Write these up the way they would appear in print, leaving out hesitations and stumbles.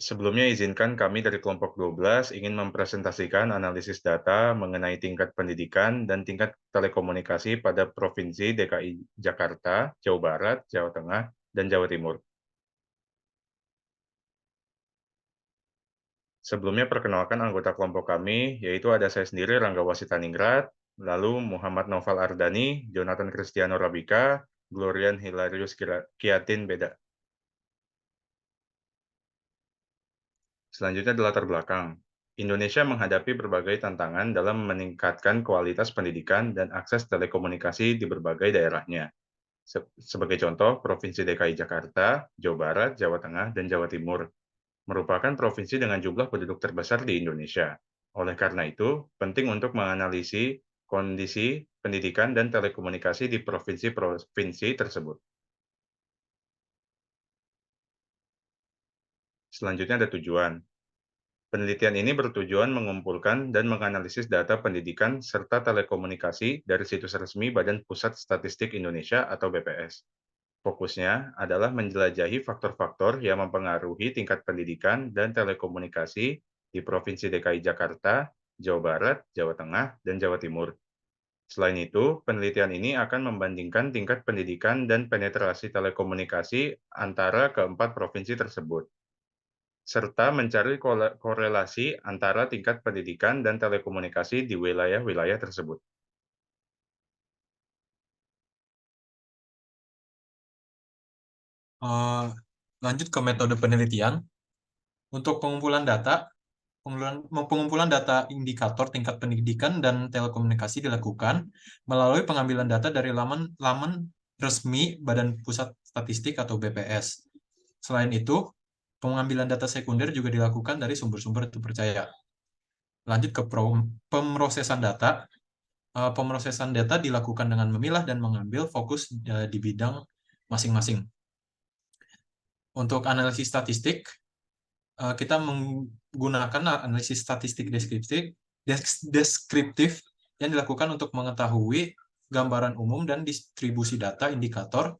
Sebelumnya izinkan kami dari kelompok 12 ingin mempresentasikan analisis data mengenai tingkat pendidikan dan tingkat telekomunikasi pada Provinsi DKI Jakarta, Jawa Barat, Jawa Tengah, dan Jawa Timur. Sebelumnya perkenalkan anggota kelompok kami, yaitu ada saya sendiri Rangga Wasitaningrat, lalu Muhammad Noval Ardani, Jonathan Cristiano Rabika, Glorian Hilarius Kiatin Beda. Selanjutnya di latar belakang. Indonesia menghadapi berbagai tantangan dalam meningkatkan kualitas pendidikan dan akses telekomunikasi di berbagai daerahnya. Sebagai contoh, Provinsi DKI Jakarta, Jawa Barat, Jawa Tengah, dan Jawa Timur merupakan provinsi dengan jumlah penduduk terbesar di Indonesia. Oleh karena itu, penting untuk menganalisis kondisi pendidikan dan telekomunikasi di provinsi-provinsi tersebut. Selanjutnya ada tujuan. Penelitian ini bertujuan mengumpulkan dan menganalisis data pendidikan serta telekomunikasi dari situs resmi Badan Pusat Statistik Indonesia atau BPS. Fokusnya adalah menjelajahi faktor-faktor yang mempengaruhi tingkat pendidikan dan telekomunikasi di Provinsi DKI Jakarta, Jawa Barat, Jawa Tengah, dan Jawa Timur. Selain itu, penelitian ini akan membandingkan tingkat pendidikan dan penetrasi telekomunikasi antara keempat provinsi tersebut, serta mencari korelasi antara tingkat pendidikan dan telekomunikasi di wilayah-wilayah tersebut. Eh, Lanjut ke metode penelitian. Untuk pengumpulan data indikator tingkat pendidikan dan telekomunikasi dilakukan melalui pengambilan data dari laman resmi Badan Pusat Statistik atau BPS. Selain itu, pengambilan data sekunder juga dilakukan dari sumber-sumber terpercaya. Lanjut ke pemrosesan data. Pemrosesan data dilakukan dengan memilah dan mengambil fokus di bidang masing-masing. Untuk analisis statistik, kita menggunakan analisis statistik deskriptif yang dilakukan untuk mengetahui gambaran umum dan distribusi data indikator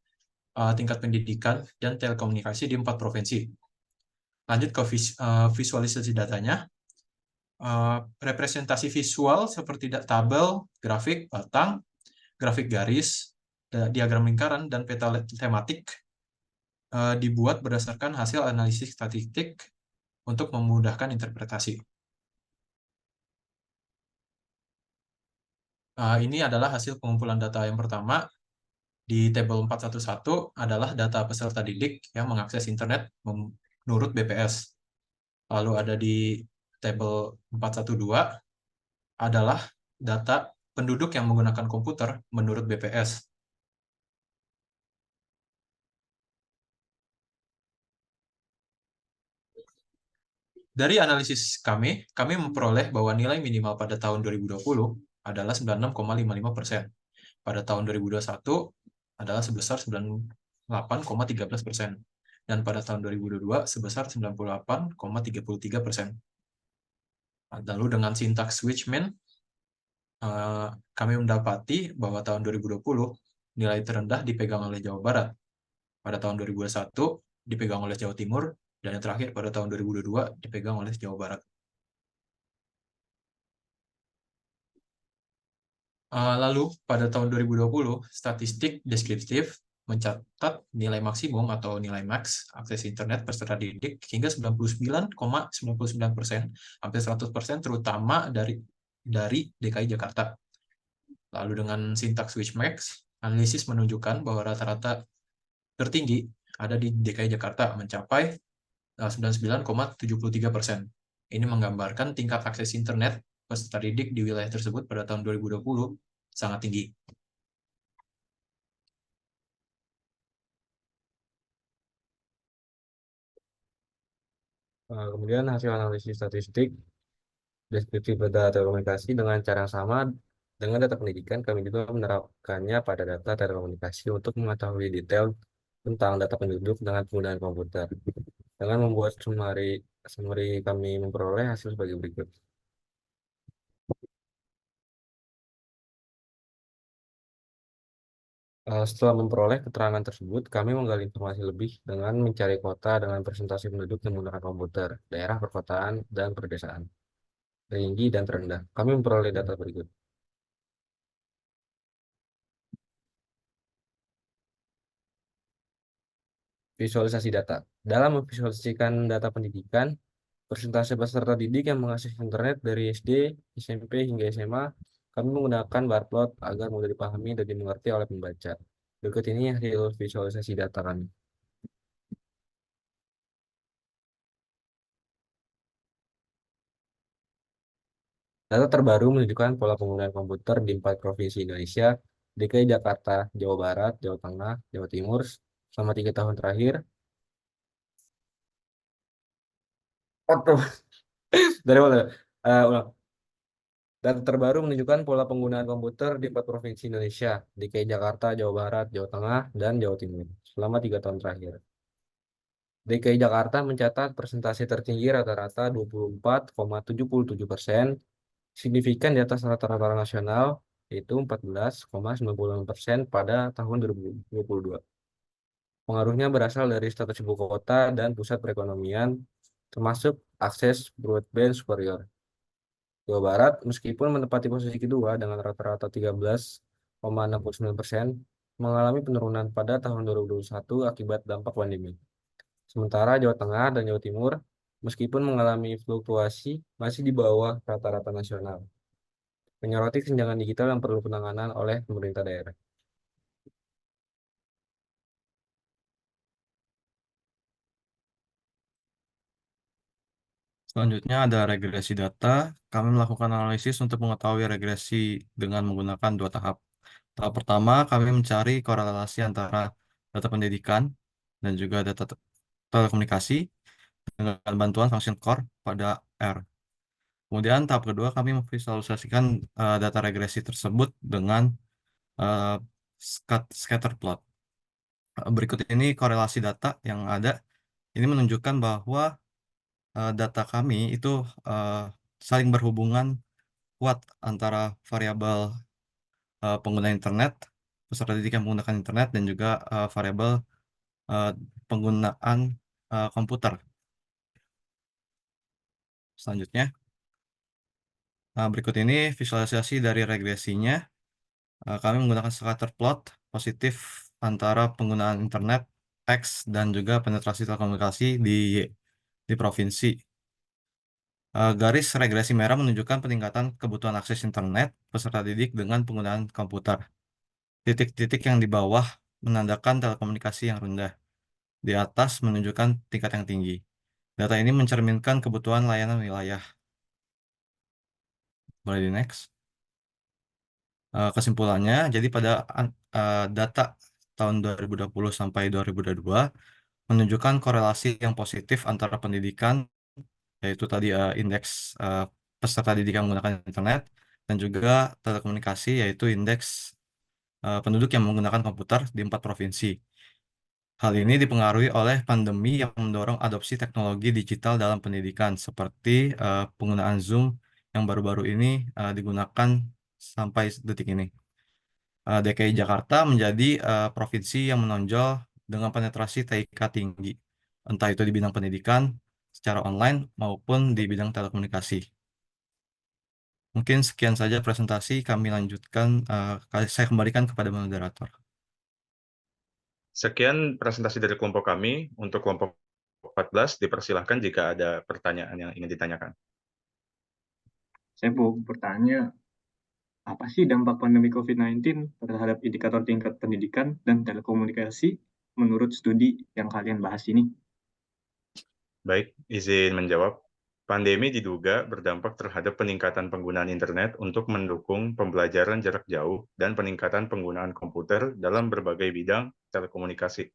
tingkat pendidikan dan telekomunikasi di 4 provinsi. Lanjut ke visualisasi datanya. Representasi visual seperti tabel, grafik, batang, grafik garis, diagram lingkaran, dan peta tematik dibuat berdasarkan hasil analisis statistik untuk memudahkan interpretasi. Ini adalah hasil pengumpulan data yang pertama. Di tabel 411 adalah data peserta didik yang mengakses internet menurut BPS. Lalu ada di tabel 412 adalah data penduduk yang menggunakan komputer menurut BPS. Dari analisis kami memperoleh bahwa nilai minimal pada tahun 2020 adalah 96,55%. Pada tahun 2021 adalah sebesar 98,13%. Dan pada tahun 2022 sebesar 98,33%. Lalu dengan sintaks Switchman, kami mendapati bahwa tahun 2020 nilai terendah dipegang oleh Jawa Barat. Pada tahun 2021 dipegang oleh Jawa Timur, dan yang terakhir pada tahun 2022 dipegang oleh Jawa Barat. Lalu pada tahun 2020, statistik deskriptif mencatat nilai maksimum atau nilai max akses internet peserta didik hingga 99,99%, hampir 100%, terutama dari DKI Jakarta. Lalu dengan sintaks Switchmax, analisis menunjukkan bahwa rata-rata tertinggi ada di DKI Jakarta mencapai 99,73%. Ini menggambarkan tingkat akses internet peserta didik di wilayah tersebut pada tahun 2020 sangat tinggi. Kemudian hasil analisis statistik deskripsi data telekomunikasi dengan cara yang sama dengan data pendidikan, kami juga menerapkannya pada data telekomunikasi untuk mengetahui detail tentang data penduduk dengan penggunaan komputer. Dengan membuat summary kami memperoleh hasil sebagai berikut. Setelah memperoleh keterangan tersebut, kami menggali informasi lebih dengan mencari kota dengan presentasi penduduk yang menggunakan komputer, daerah perkotaan, dan perdesaan, tinggi dan terendah. Kami memperoleh data berikut. Visualisasi data. Dalam memvisualisasikan data pendidikan, persentase peserta didik yang mengakses internet dari SD, SMP, hingga SMA, kami menggunakan bar plot agar mudah dipahami dan dimengerti oleh pembaca. Berikut ini hasil visualisasi data kami. Data terbaru menunjukkan pola penggunaan komputer di 4 provinsi Indonesia, DKI Jakarta, Jawa Barat, Jawa Tengah, Jawa Timur, selama 3 tahun terakhir. Atau dari mana? Ulang. Data terbaru menunjukkan pola penggunaan komputer di 4 provinsi Indonesia, DKI Jakarta, Jawa Barat, Jawa Tengah, dan Jawa Timur, selama 3 tahun terakhir. DKI Jakarta mencatat persentase tertinggi rata-rata 24,77%, signifikan di atas rata-rata nasional, yaitu 14,96% pada tahun 2022. Pengaruhnya berasal dari status ibu kota dan pusat perekonomian, termasuk akses broadband superior. Jawa Barat, meskipun menempati posisi kedua dengan rata-rata 13,69%, mengalami penurunan pada tahun 2021 akibat dampak pandemi. Sementara Jawa Tengah dan Jawa Timur, meskipun mengalami fluktuasi, masih di bawah rata-rata nasional, menyoroti kesenjangan digital yang perlu penanganan oleh pemerintah daerah. Selanjutnya ada regresi data. Kami melakukan analisis untuk mengetahui regresi dengan menggunakan 2 tahap. Tahap pertama, kami mencari korelasi antara data pendidikan dan juga data telekomunikasi dengan bantuan function core pada R. Kemudian tahap kedua, kami memvisualisasikan data regresi tersebut dengan uh, scatter plot. Berikut ini korelasi data yang ada. Ini menunjukkan bahwa data kami itu saling berhubungan kuat antara variabel pengguna internet, peserta didik yang menggunakan internet, dan juga variabel penggunaan komputer. Selanjutnya, berikut ini visualisasi dari regresinya. Kami menggunakan scatter plot positif antara penggunaan internet X dan juga penetrasi telekomunikasi di provinsi. Garis regresi merah menunjukkan peningkatan kebutuhan akses internet peserta didik dengan penggunaan komputer. Titik-titik yang di bawah menandakan telekomunikasi yang rendah. Di atas menunjukkan tingkat yang tinggi. Data ini mencerminkan kebutuhan layanan wilayah. Boleh di next. Kesimpulannya, jadi pada data tahun 2020 sampai 2022 menunjukkan korelasi yang positif antara pendidikan, yaitu tadi indeks peserta didik yang menggunakan internet, dan juga telekomunikasi, yaitu indeks penduduk yang menggunakan komputer di 4 provinsi. Hal ini dipengaruhi oleh pandemi yang mendorong adopsi teknologi digital dalam pendidikan, seperti penggunaan Zoom yang baru-baru ini digunakan sampai detik ini. DKI Jakarta menjadi provinsi yang menonjol dengan penetrasi TIK tinggi, entah itu di bidang pendidikan secara online maupun di bidang telekomunikasi. Mungkin sekian saja presentasi, kami lanjutkan, saya kembalikan kepada moderator. Sekian presentasi dari kelompok kami. Untuk kelompok 14, dipersilahkan jika ada pertanyaan yang ingin ditanyakan. Saya mau bertanya, apa sih dampak pandemi COVID-19 terhadap indikator tingkat pendidikan dan telekomunikasi menurut studi yang kalian bahas ini? Baik, izin menjawab. Pandemi diduga berdampak terhadap peningkatan penggunaan internet untuk mendukung pembelajaran jarak jauh dan peningkatan penggunaan komputer dalam berbagai bidang telekomunikasi.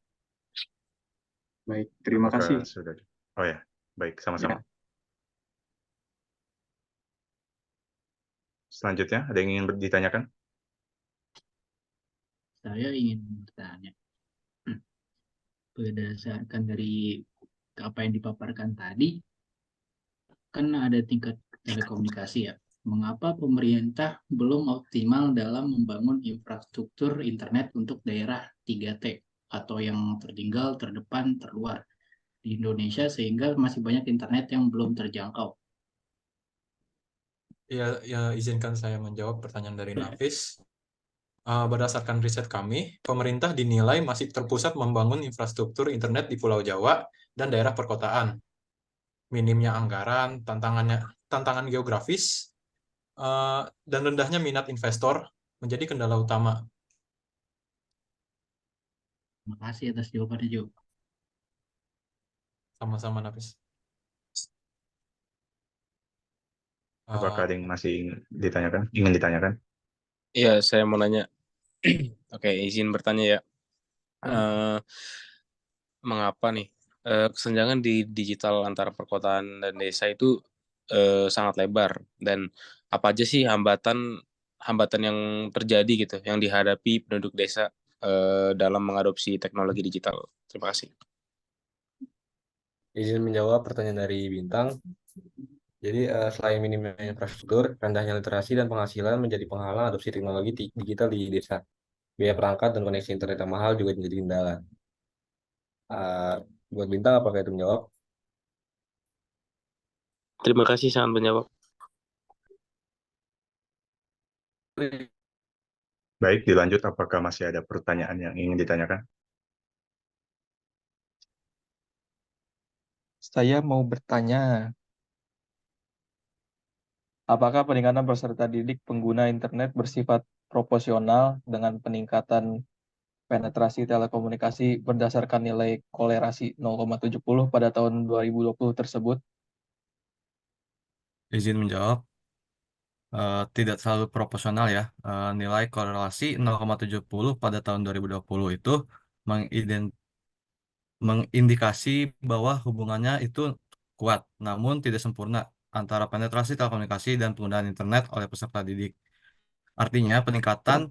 Baik, terima Apakah kasih. sudah? Oh ya, baik, sama-sama. Ya. Selanjutnya, ada yang ingin ditanyakan? Saya ingin bertanya, berdasarkan dari apa yang dipaparkan tadi, kan ada tingkat telekomunikasi ya, mengapa pemerintah belum optimal dalam membangun infrastruktur internet untuk daerah 3T atau yang tertinggal, terdepan, terluar di Indonesia sehingga masih banyak internet yang belum terjangkau? Ya, izinkan saya menjawab pertanyaan dari Nafis. Berdasarkan riset kami, pemerintah dinilai masih terpusat membangun infrastruktur internet di Pulau Jawa dan daerah perkotaan. Minimnya anggaran, tantangan geografis, dan rendahnya minat investor menjadi kendala utama. Terima kasih atas jawabannya, Jo. Sama-sama, Nafis. Apakah ada yang masih ingin ditanyakan? Iya, saya mau nanya. Oke, izin bertanya ya. Mengapa nih kesenjangan di digital antara perkotaan dan desa itu sangat lebar, dan apa aja sih hambatan yang terjadi gitu yang dihadapi penduduk desa dalam mengadopsi teknologi digital? Terima kasih. Izin menjawab pertanyaan dari Bintang. Jadi selain minimnya infrastruktur, rendahnya literasi dan penghasilan menjadi penghalang adopsi teknologi digital di desa. Biaya perangkat dan koneksi internet yang mahal juga menjadi kendala. Buat Bintang, apakah itu menjawab? Terima kasih sangat menjawab. Baik, dilanjut. Apakah masih ada pertanyaan yang ingin ditanyakan? Saya mau bertanya, apakah peningkatan peserta didik pengguna internet bersifat proporsional dengan peningkatan penetrasi telekomunikasi berdasarkan nilai kolerasi 0,70 pada tahun 2020 tersebut? Izin menjawab. Tidak selalu proporsional ya. Nilai korelasi 0,70 pada tahun 2020 itu mengindikasi bahwa hubungannya itu kuat, namun tidak sempurna antara penetrasi telekomunikasi dan penggunaan internet oleh peserta didik. Artinya, peningkatan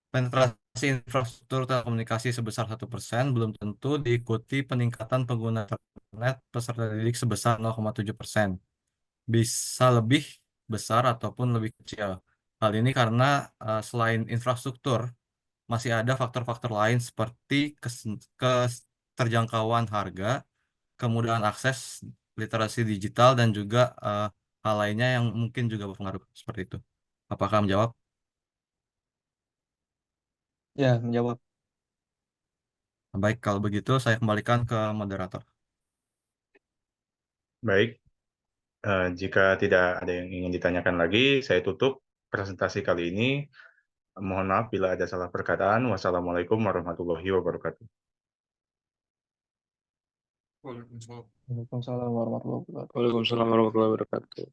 penetrasi infrastruktur telekomunikasi sebesar 1% belum tentu diikuti peningkatan pengguna internet peserta didik sebesar 0,7%. Bisa lebih besar ataupun lebih kecil. Hal ini karena selain infrastruktur, masih ada faktor-faktor lain seperti keterjangkauan harga, kemudahan akses, literasi digital, dan juga hal lainnya yang mungkin juga berpengaruh seperti itu. Apakah menjawab? Ya, menjawab. Baik, kalau begitu saya kembalikan ke moderator. Baik, jika tidak ada yang ingin ditanyakan lagi, saya tutup presentasi kali ini. Mohon maaf bila ada salah perkataan. Wassalamualaikum warahmatullahi wabarakatuh. Waalaikumsalam warahmatullahi wabarakatuh. Waalaikumsalam warahmatullahi wabarakatuh.